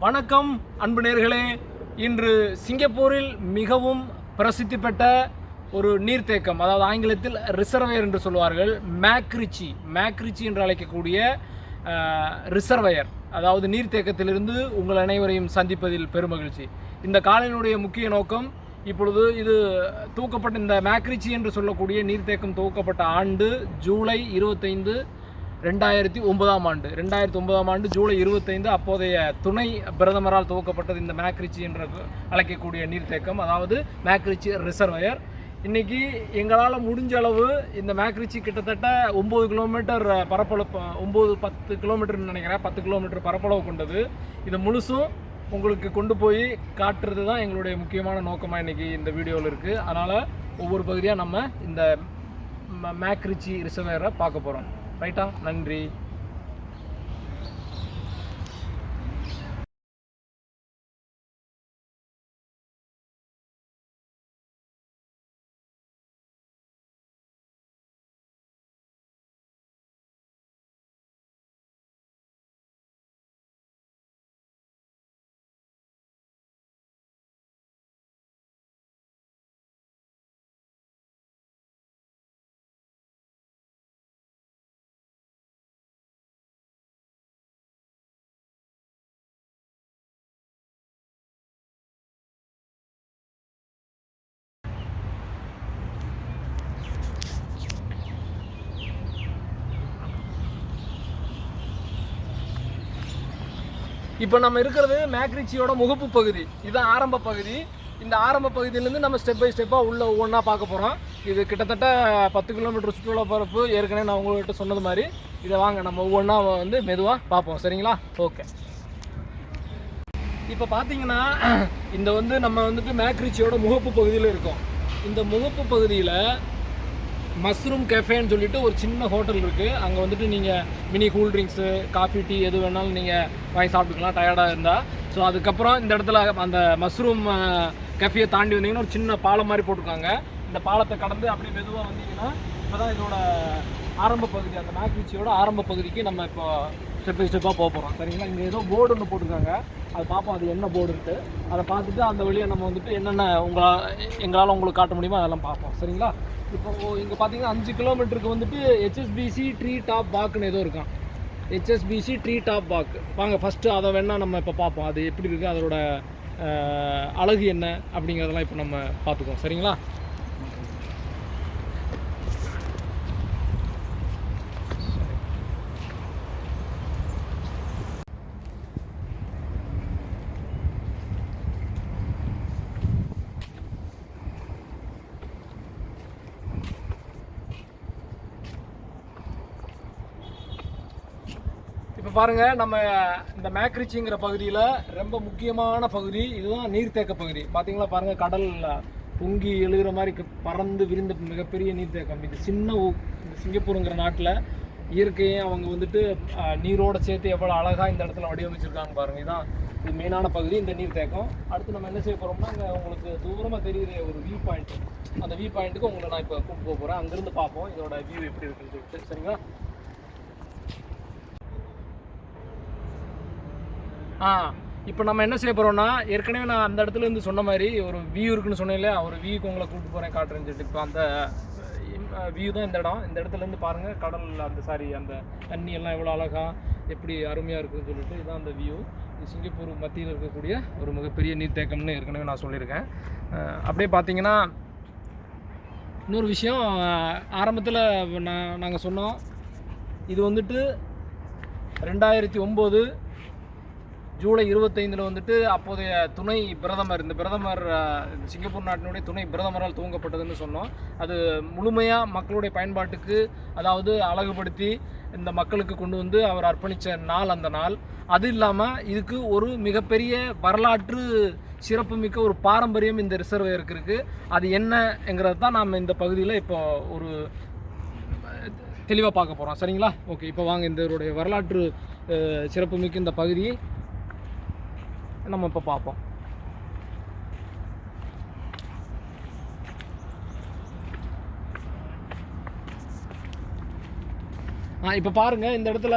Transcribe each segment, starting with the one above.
வணக்கம் அன்பு நேயர்களே. இன்று சிங்கப்பூரில் மிகவும் பிரசித்தி பெற்ற ஒரு நீர்த்தேக்கம், அதாவது ஆங்கிலத்தில் ரிசர்வயர் என்று சொல்வார்கள், மேக்ரிச்சி என்று அழைக்கக்கூடிய ரிசர்வயர், அதாவது நீர்த்தேக்கத்திலிருந்து உங்கள் அனைவரையும் சந்திப்பதில் பெருமகிழ்ச்சி. இந்த காலையினுடைய முக்கிய நோக்கம், இப்பொழுது இது தூக்கப்பட்ட இந்த மேக்ரிச்சி என்று சொல்லக்கூடிய நீர்த்தேக்கம் துவக்கப்பட்ட ஆண்டு ஜூலை 25, 2009 ஆண்டு ஜூலை 25 அப்போதைய துணை பிரதமரால் துவக்கப்பட்டது இந்த மேக்ரிச்சி என்று அழைக்கக்கூடிய நீர்த்தேக்கம், அதாவது மேக்ரிச்சி ரிசர்வயர். இன்றைக்கி எங்களால் முடிஞ்ச அளவு இந்த மேக்ரிச்சி கிட்டத்தட்ட 9 கிலோமீட்டர் பரப்பளவு, 9-10 கிலோமீட்டர்னு நினைக்கிறேன், 10 கிலோமீட்டர் பரப்பளவு கொண்டது. இதை முழுசும் உங்களுக்கு கொண்டு போய் காட்டுறது தான் எங்களுடைய முக்கியமான நோக்கமாக இன்றைக்கி இந்த வீடியோவில் இருக்குது. அதனால் ஒவ்வொரு பகுதியாக நம்ம இந்த மேக்ரிச்சி ரிசர்வயரை பார்க்க போகிறோம். ரைட்டா? நன்றி. இப்போ நம்ம இருக்கிறது மேக்ரிச்சியோட முகப்பு பகுதி. இதுதான் ஆரம்ப பகுதி. இந்த ஆரம்ப பகுதியிலேருந்து நம்ம ஸ்டெப் பை ஸ்டெப்பாக உள்ள ஒவ்வொன்றா பார்க்க போகிறோம். இது கிட்டத்தட்ட 10 கிலோமீட்டர் சுற்றுலா பரப்பு. ஏற்கனவே நான் உங்கள்கிட்ட சொன்னது மாதிரி இதை வாங்க நம்ம ஒவ்வொன்றா வந்து மெதுவாக பார்ப்போம். சரிங்களா? ஓகே. இப்போ பார்த்தீங்கன்னா இந்த வந்து நம்ம வந்துட்டு மேக்ரிச்சியோட முகப்பு பகுதியில் இருக்கோம். இந்த முகப்பு பகுதியில் மஷ்ரூம் கெஃபேன்னு சொல்லிட்டு ஒரு சின்ன ஹோட்டல் இருக்குது. அங்கே வந்துட்டு நீங்கள் மினி கூல்ட்ரிங்க்ஸு, காஃபி, டீ எது வேணாலும் நீங்கள் வாங்கி சாப்பிட்டுக்கலாம் டயர்டாக இருந்தால். ஸோ அதுக்கப்புறம் இந்த இடத்துல அந்த மஷ்ரூம் கெஃபேயை தாண்டி வந்தீங்கன்னா ஒரு சின்ன பாலம் மாதிரி போட்டிருக்காங்க. இந்த பாலத்தை கடந்து அப்படியே மெதுவாக வந்தீங்கன்னா இப்போ தான் இதோட ஆரம்ப பகுதி, அந்த மேக்ரிச்சியோட ஆரம்ப பகுதிக்கு நம்ம இப்போ ஸ்டெப் பை ஸ்டெப்பாக போக போகிறோம். சரிங்களா? இங்கே ஏதோ போர்டு ஒன்று போட்டிருக்காங்க, அதை பார்ப்போம் அது என்ன போர்டு இருக்குது. அதை பார்த்துட்டு அந்த வழியை நம்ம வந்துட்டு என்னென்ன எங்களால் உங்களுக்கு காட்ட முடியுமோ அதெல்லாம் பார்ப்போம். சரிங்களா? இப்போ இங்கே பார்த்தீங்கன்னா 5 கிலோமீட்டருக்கு வந்துட்டு HSBC ட்ரீ டாப் வாக்குன்னு ஏதோ இருக்கான். HSBC ட்ரீ டாப் வாக்கு. வாங்க ஃபஸ்ட்டு அதை வேணால் நம்ம இப்போ பார்ப்போம், அது எப்படி இருக்குது, அதோட அழகு என்ன அப்படிங்கிறதெல்லாம் இப்போ நம்ம பார்த்துக்குவோம். சரிங்களா? இப்போ பாருங்கள், நம்ம இந்த மேக்ரிச்சிங்கிற பகுதியில் ரொம்ப முக்கியமான பகுதி இதுதான், நீர்த்தேக்க பகுதி. பார்த்தீங்களா? பாருங்கள், கடல் பொங்கி எழுகிற மாதிரி பறந்து விரிந்த மிகப்பெரிய நீர்த்தேக்கம் இது. இந்த சிங்கப்பூருங்கிற நாட்டில் இயற்கையை அவங்க வந்துட்டு நீரோட சேர்த்து எவ்வளோ அழகாக இந்த இடத்துல வடிவமைச்சிருக்காங்க பாருங்கள். இதுதான் இது மெயினான பகுதி, இந்த நீர்த்தேக்கம். அடுத்து நம்ம என்ன செய்ய போகிறோம்னா, அங்கே உங்களுக்கு தூரமாக தெரியுற ஒரு வியூ பாயிண்ட், அந்த வியூ பாயிண்ட்டுக்கு உங்களை நான் இப்போ கூப்பிட்டு போக போகிறேன். அங்கேருந்து பார்ப்போம் இதோட வியூ எப்படி இருக்குன்னு சொல்லிட்டு. சரிங்களா? இப்போ நம்ம என்ன செய்ய போகிறோம்னா, ஏற்கனவே நான் அந்த இடத்துல இருந்து சொன்ன மாதிரி ஒரு வியூ இருக்குன்னு சொன்னேன்ல, ஒரு வியூக்கு உங்களை கூப்பிட்டு போகிறேன் காட்டுறேன்னு சொல்லிட்டு. இப்போ அந்த வியூ தான் இந்த இடம். இந்த இடத்துலேருந்து பாருங்கள் கடல், அந்த தண்ணி எல்லாம் எவ்வளோ அழகாக எப்படி அருமையாக இருக்குதுன்னு சொல்லிட்டு. இதுதான் அந்த வியூ. இது சிங்கப்பூர் மத்தியில் இருக்கக்கூடிய ஒரு மிகப்பெரிய நீர்த்தேக்கம்னு ஏற்கனவே நான் சொல்லியிருக்கேன். அப்படியே பார்த்தீங்கன்னா இன்னொரு விஷயம், ஆரம்பத்தில் நாங்கள் சொன்னோம், இது வந்துட்டு 2009 ஜூலை 25 வந்துட்டு அப்போதைய துணை பிரதமர், இந்த பிரதமர் சிங்கப்பூர் நாட்டினுடைய துணை பிரதமரால் துவங்கப்பட்டதுன்னு சொன்னோம். அது முழுமையாக மக்களுடைய பயன்பாட்டுக்கு, அதாவது அழகுபடுத்தி இந்த மக்களுக்கு கொண்டு வந்து அவர் அர்ப்பணித்த நாள் அந்த நாள். அது இல்லாமல் இதுக்கு ஒரு மிகப்பெரிய வரலாற்று சிறப்புமிக்க ஒரு பாரம்பரியம் இந்த ரிசர்வயருக்கு இருக்குது. அது என்னங்கிறது தான் நாம் இந்த பகுதியில் இப்போ ஒரு தெளிவாக பார்க்க போகிறோம். சரிங்களா? ஓகே. இப்போ வாங்க இதனுடைய வரலாற்று சிறப்புமிக்க இந்த பகுதியை நம்ம இப்போ பார்ப்போம். இப்போ பாருங்கள், இந்த இடத்துல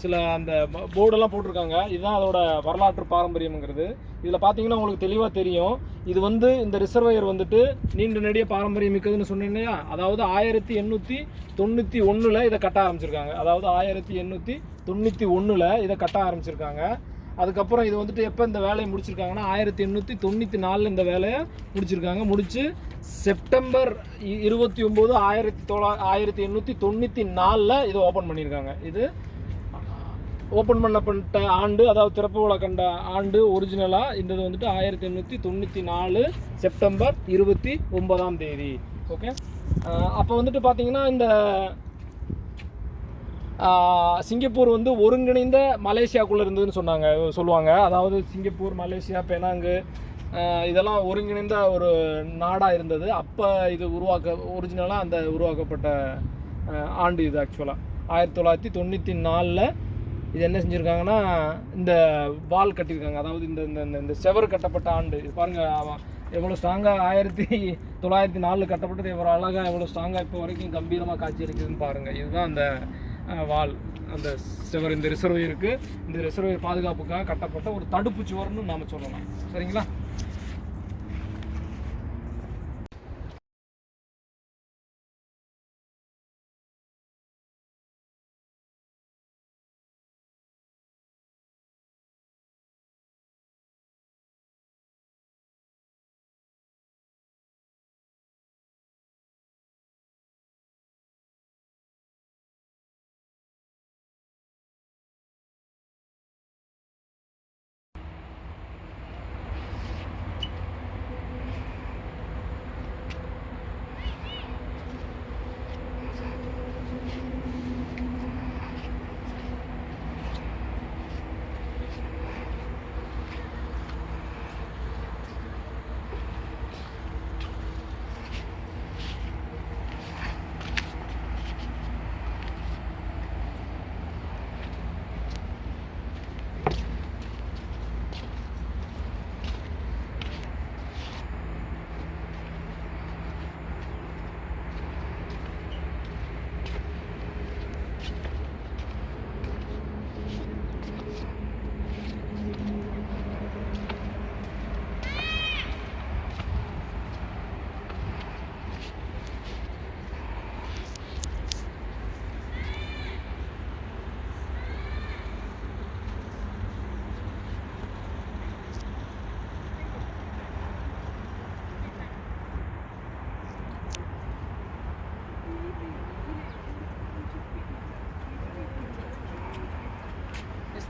சில அந்த போர்டெல்லாம் போட்டிருக்காங்க. இதுதான் அதோட வரலாற்று பாரம்பரியம்ங்கிறது. இதில் பார்த்தீங்கன்னா உங்களுக்கு தெளிவாக தெரியும். இது வந்து இந்த ரிசர்வாயர் வந்துட்டு நீண்ட நெடிய பாரம்பரியம் மிக்கதுன்னு சொன்னேன் இல்லையா. அதாவது 1891 இதை கட்ட ஆரம்பிச்சிருக்காங்க. அதாவது 1891 இதை கட்ட ஆரம்பிச்சிருக்காங்க. அதுக்கப்புறம் இது வந்துட்டு எப்போ இந்த வேலையை முடிச்சிருக்காங்கன்னா 1894 இந்த வேலையை முடிச்சிருக்காங்க. முடிச்சு செப்டம்பர் 29, 1894 இதை ஓப்பன் பண்ணியிருக்காங்க. இது ஓப்பன் பண்ணப்பட்ட ஆண்டு, அதாவது திறப்பு விழா கண்ட ஆண்டு ஒரிஜினலாக இந்த வந்துட்டு 1894 செப்டம்பர் 29 ஓகே. அப்போ வந்துட்டு பார்த்தீங்கன்னா இந்த சிங்கப்பூர் வந்து ஒருங்கிணைந்த மலேசியாக்குள்ளே இருந்ததுன்னு சொல்லுவாங்க. அதாவது சிங்கப்பூர், மலேசியா, பெனாங்கு இதெல்லாம் ஒருங்கிணைந்த ஒரு நாடாக இருந்தது. அப்போ இது ஒரிஜினலாக அந்த உருவாக்கப்பட்ட ஆண்டு இது. ஆக்சுவலாக 1994 இது என்ன செஞ்சுருக்காங்கன்னா இந்த வால் கட்டியிருக்காங்க. அதாவது இந்த இந்த செவர் கட்டப்பட்ட ஆண்டு இது பாருங்கள் எவ்வளோ ஸ்ட்ராங்காக 1904 கட்டப்பட்டது எவ்வளோ அழகாக எவ்வளோ ஸ்ட்ராங்காக இப்போ வரைக்கும் கம்பீரமாக காட்சி அளிக்குதுன்னு பாருங்கள். இதுதான் அந்த வால், அந்த செவர். இந்த ரிசர்வாயருக்கு, இந்த ரிசர்வாயர் பாதுகாப்புக்காக கட்டப்பட்ட ஒரு தடுப்பு சுவர்னு நாம் சொல்லலாம். சரிங்களா?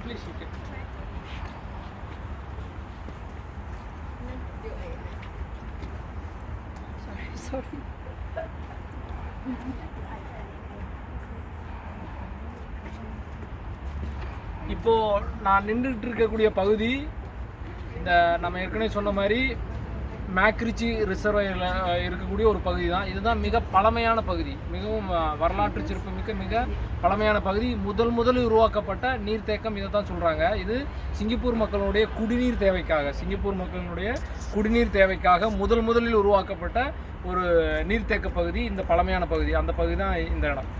Please, you can. Sorry. இப்போ நான் நின்றுட்டு இருக்கக்கூடிய பகுதி இந்த நம்ம ஏற்கனவே சொன்ன மாதிரி மேக்ரிச்சி ரிசர்வாயரில் இருக்கக்கூடிய ஒரு பகுதி தான். இதுதான் மிக பழமையான பகுதி, மிகவும் வரலாற்று சிறப்புமிக்க மிக பழமையான பகுதி. முதலில் உருவாக்கப்பட்ட நீர்த்தேக்கம் இதை தான் சொல்கிறாங்க. இது சிங்கப்பூர் மக்களுடைய குடிநீர் தேவைக்காக முதலில் உருவாக்கப்பட்ட ஒரு நீர்த்தேக்க பகுதி, இந்த பழமையான பகுதி. அந்த பகுதி தான் இந்த இடம்.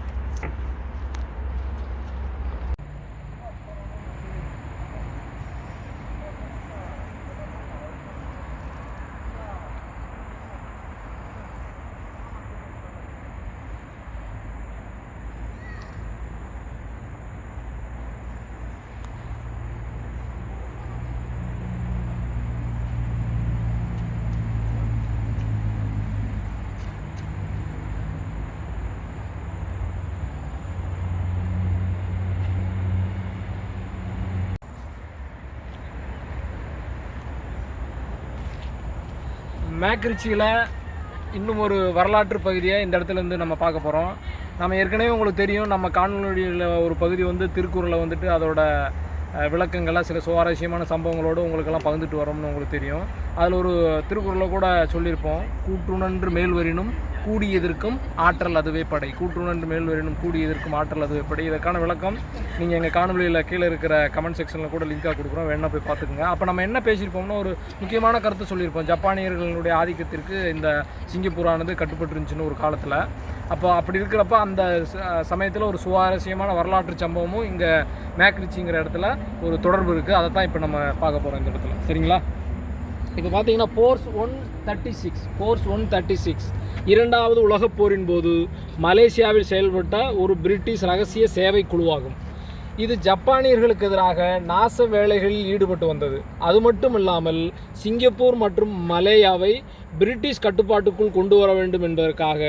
மேக்ரிச்சியில் இன்னும் ஒரு வரலாற்று பகுதியை இந்த இடத்துலேருந்து நம்ம பார்க்க போகிறோம். நம்ம ஏற்கனவே உங்களுக்கு தெரியும், நம்ம காணொலியில் ஒரு பகுதி வந்து திருக்குறளை வந்துட்டு அதோட விளக்கங்கள்லாம் சில சுவாரஸ்யமான சம்பவங்களோடு உங்களுக்கெல்லாம் பகிர்ந்துட்டு வரோம்னு உங்களுக்கு தெரியும். அதில் ஒரு திருக்குறளை கூட சொல்லியிருப்போம், கூற்றுணன்று மேல்வரினும் கூடி எதிர்க்கும் ஆற்றல் அதுவே படை. கூற்றுணர்ந்து மேல் வரினும் கூடி எதிர்க்கும் ஆற்றல் அதுவே படை. இதற்கான விளக்கம் நீங்கள் எங்கள் காணொலியில் கீழே இருக்கிற கமெண்ட் செக்ஷனில் கூட லிங்காக கொடுக்குறோம், வேணா போய் பார்த்துக்குங்க. அப்போ நம்ம என்ன பேசியிருப்போம்னா ஒரு முக்கியமான கருத்து சொல்லியிருப்போம். ஜப்பானியர்களுடைய ஆதிக்கத்திற்கு இந்த சிங்கப்பூரானது கட்டுப்பட்டு இருந்துச்சுன்னு ஒரு காலத்தில். அப்போ அப்படி இருக்கிறப்ப அந்த சமயத்தில் ஒரு சுவாரஸ்யமான வரலாற்று சம்பவமும் இங்கே மேக்ரிச்சிங்கிற இடத்துல ஒரு தொடர்பு இருக்குது. அதை தான் இப்போ நம்ம பார்க்க போகிறோம் இந்த இடத்துல. சரிங்களா? இப்போ பார்த்தீங்கன்னா போர்ஸ் 136 இரண்டாவது உலகப் போரின் போது மலேசியாவில் செயல்பட்ட ஒரு பிரிட்டிஷ் ரகசிய சேவை குழுவாகும். இது ஜப்பானியர்களுக்கு எதிராக நாச வேலைகளில் ஈடுபட்டு வந்தது. அது மட்டும் இல்லாமல் சிங்கப்பூர் மற்றும் மலேயாவை பிரிட்டிஷ் கட்டுப்பாட்டுக்குள் கொண்டு வர வேண்டும் என்பதற்காக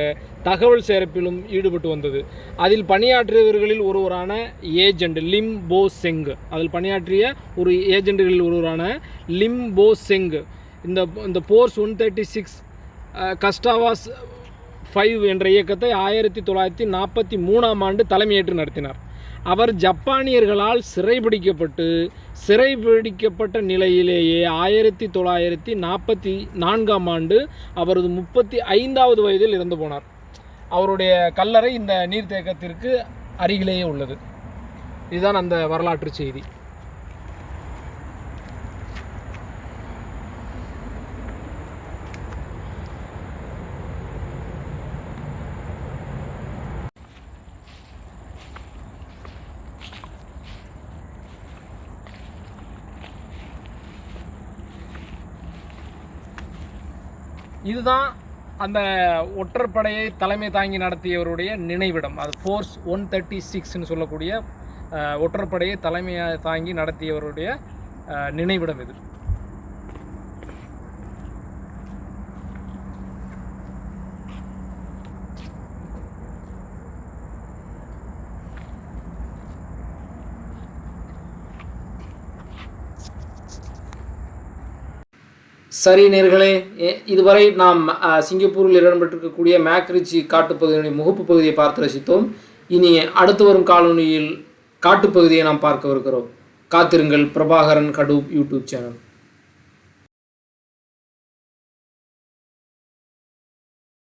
தகவல் சேகரிப்பிலும் ஈடுபட்டு வந்தது. அதில் பணியாற்றியவர்களில் ஒருவரான ஏஜெண்ட் லிம் போ செங் லிம் போ செங் இந்த போர்ஸ் 136 கஸ்டாவாஸ் 5 என்ற இயக்கத்தை 1943ஆம் ஆண்டு தலைமையேற்று நடத்தினார். அவர் ஜப்பானியர்களால் சிறைபிடிக்கப்பட்ட நிலையிலேயே 1944ஆம் ஆண்டு அவரது 35வது வயதில் இறந்து போனார். அவருடைய கல்லறை இந்த நீர்த்தேக்கத்திற்கு அருகிலேயே உள்ளது. இதுதான் அந்த வரலாற்று செய்தி. இதுதான் அந்த ஒற்றற்படையை தலைமை தாங்கி நடத்தியவருடைய நினைவிடம். அது ஃபோர்ஸ் 136ன்னு சொல்லக்கூடிய ஒற்றற்படையை தலைமையாக தாங்கி நடத்தியவருடைய நினைவிடம் இது. சரி நேயர்களே, இதுவரை நாம் சிங்கப்பூரில் இடம்பெற்றிருக்கக்கூடிய மேக்ரிச்சி காட்டுப்பகுதியினுடைய முகப்பு பகுதியை பார்த்து ரசித்தோம். இனி அடுத்து வரும் காலொலியில் காட்டுப்பகுதியை நாம் பார்க்க இருக்கிறோம். காத்திருங்கள் பிரபாகரன் கடூப் யூடியூப் சேனல்.